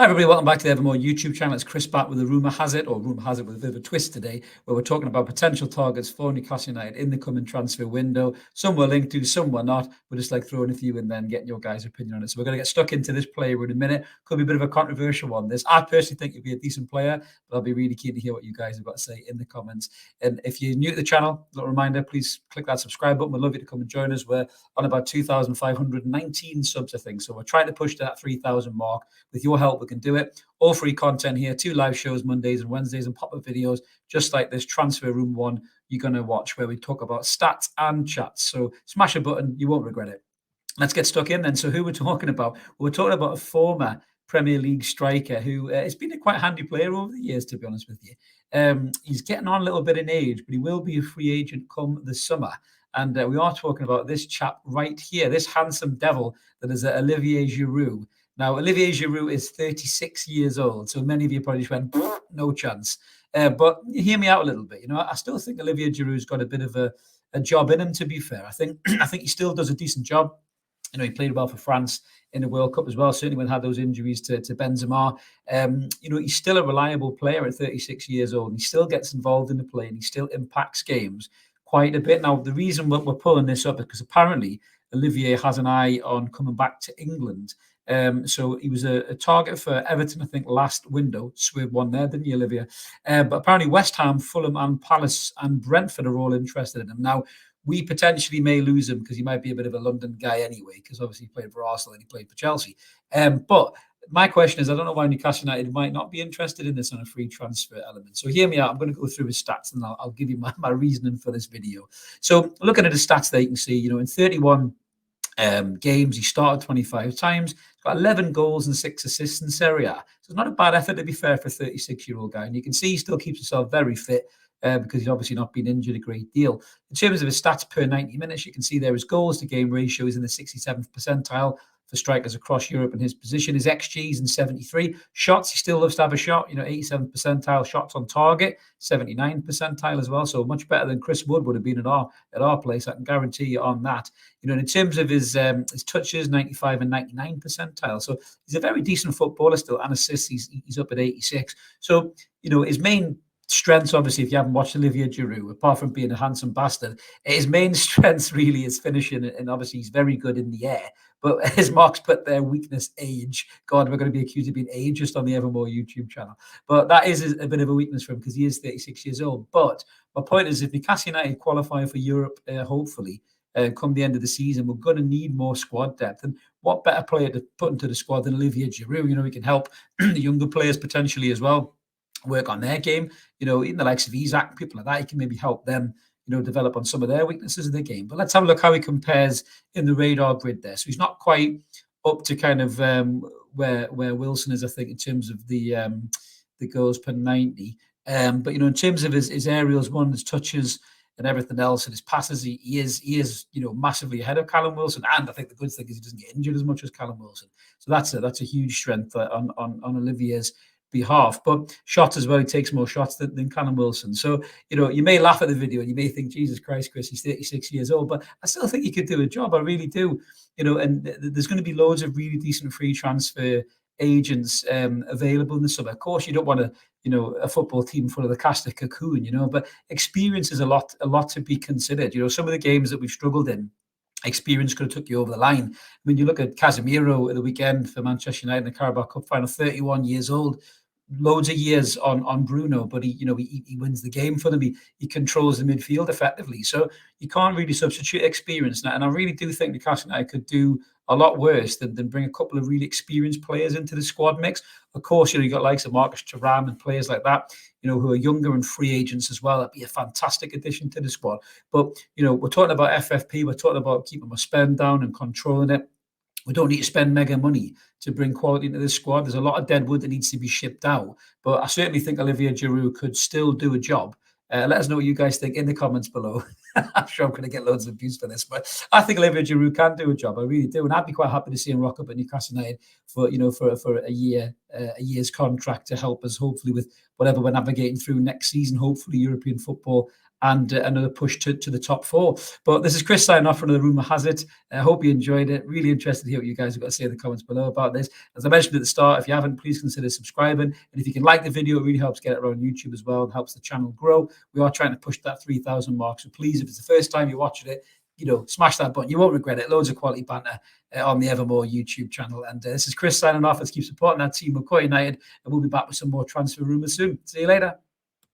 Hi everybody, welcome back to the Evermore YouTube channel. It's Chris back with a rumour has it, or rumour has it with a bit of a twist today, where we're talking about potential targets for Newcastle United in the coming transfer window. Some we're linked to, some we're not. We're just like throwing a few in there and getting your guys' opinion on it. So we're going to get stuck into this player in a minute. Could be a bit of a controversial one. I personally think he'd be a decent player, but I'll be really keen to hear what you guys have got to say in the comments. And if you're new to the channel, a little reminder, please click that subscribe button. We'd love you to come and join us. We're on about 2,519 subs, I think. So we're trying to push to that 3,000 mark. With your help, we can do it. All free content here, 2 live shows Mondays and Wednesdays and pop-up videos, just like this Transfer Room one you're going to watch, where we talk about stats and chats. So smash a button, you won't regret it. Let's get stuck in then. So who we're talking about? Well, we're talking about a former Premier League striker who has been a quite handy player over the years, to be honest with you. He's getting on a little bit in age, but he will be a free agent come the summer. And we are talking about this chap right here, this handsome devil that is Olivier Giroud. Now, Olivier Giroud is 36 years old, so many of you probably just went, no chance. But hear me out a little bit. I still think Olivier Giroud's got a bit of a job in him, to be fair. I think he still does a decent job. He played well for France in the World Cup as well, certainly when he had those injuries to Benzema. He's still a reliable player at 36 years old, and he still gets involved in the play, and he still impacts games quite a bit. Now, the reason we're pulling this up is because apparently Olivier has an eye on coming back to England. So he was a target for Everton, I think, last window. Swerve one there, didn't you, Olivier? But apparently West Ham, Fulham and Palace and Brentford are all interested in him. Now, we potentially may lose him because he might be a bit of a London guy anyway, because obviously he played for Arsenal and he played for Chelsea. But my question is, I don't know why Newcastle United might not be interested in this on a free transfer element. So hear me out. I'm going to go through his stats and I'll give you my reasoning for this video. So looking at his stats there, you can see, in 31 games, he started 25 times, got 11 goals and 6 assists in Serie A. So it's not a bad effort, to be fair, for a 36-year-old guy. And you can see he still keeps himself very fit because he's obviously not been injured a great deal. In terms of his stats per 90 minutes, you can see there his goals to game ratio is in the 67th percentile for strikers across Europe in his position. His XG is in 73. Shots, he still loves to have a shot, 87th percentile. Shots on target, 79th percentile as well. So much better than Chris Wood would have been at our place. I can guarantee you on that. In terms of his touches, 95 and 99 percentile. So he's a very decent footballer still, and assists, he's up at 86. So, his main strengths, obviously, if you haven't watched Olivier Giroud, apart from being a handsome bastard, his main strengths really is finishing, and obviously he's very good in the air. But as Mark's put there, weakness, age. God, we're going to be accused of being ageist on the Evermore YouTube channel. But that is a bit of a weakness for him because he is 36 years old. But my point is, if Newcastle United qualify for Europe, hopefully, come the end of the season, we're going to need more squad depth. And what better player to put into the squad than Olivier Giroud? He can help the younger players potentially as well work on their game. Even the likes of Isaac, people like that, he can maybe help them develop on some of their weaknesses in the game. But let's have a look how he compares in the radar grid there. So he's not quite up to kind of where Wilson is, I think, in terms of the goals per 90. But in terms of his aerials, his touches and everything else, and his passes, he is massively ahead of Callum Wilson. And I think the good thing is he doesn't get injured as much as Callum Wilson. So that's a huge strength on Olivier's behalf. But shots as well, he takes more shots than Callum Wilson. So you may laugh at the video and you may think, Jesus Christ, Chris, he's 36 years old, but I still think he could do a job. I really do. And there's going to be loads of really decent free transfer agents available in the summer. Of course, you don't want a football team full of the cast of Cocoon, but experience is a lot to be considered. Some of the games that we've struggled in, experience could have took you over the line. I mean, you look at Casemiro at the weekend for Manchester United in the Carabao Cup final, 31 years old, loads of years on Bruno, but he wins the game for them. He controls the midfield effectively. So you can't really substitute experience now. And I really do think Newcastle United could do a lot worse than bring a couple of really experienced players into the squad mix. Of course, you got likes of Marcus Thuram and players like that, who are younger and free agents as well. That'd be a fantastic addition to the squad. But, we're talking about FFP. We're talking about keeping my spend down and controlling it. We don't need to spend mega money to bring quality into the squad. There's a lot of dead wood that needs to be shipped out. But I certainly think Olivier Giroud could still do a job. Let us know what you guys think in the comments below. I'm sure I'm going to get loads of views for this, but I think Olivier Giroud can do a job. I really do, and I'd be quite happy to see him rock up at Newcastle United for a year's contract to help us hopefully with whatever we're navigating through next season. Hopefully, European football and another push to the top 4. But this is Chris signing off from the Rumour Has It. I hope you enjoyed it. Really interested to hear what you guys have got to say in the comments below about this. As I mentioned at the start, if you haven't, please consider subscribing. And if you can like the video, it really helps get it around YouTube as well and helps the channel grow. We are trying to push that 3,000 mark. So please, if it's the first time you're watching it, smash that button. You won't regret it. Loads of quality banter on the Evermore YouTube channel. And this is Chris signing off. Let's keep supporting that team. We're quite united, and we'll be back with some more transfer rumours soon. See you later.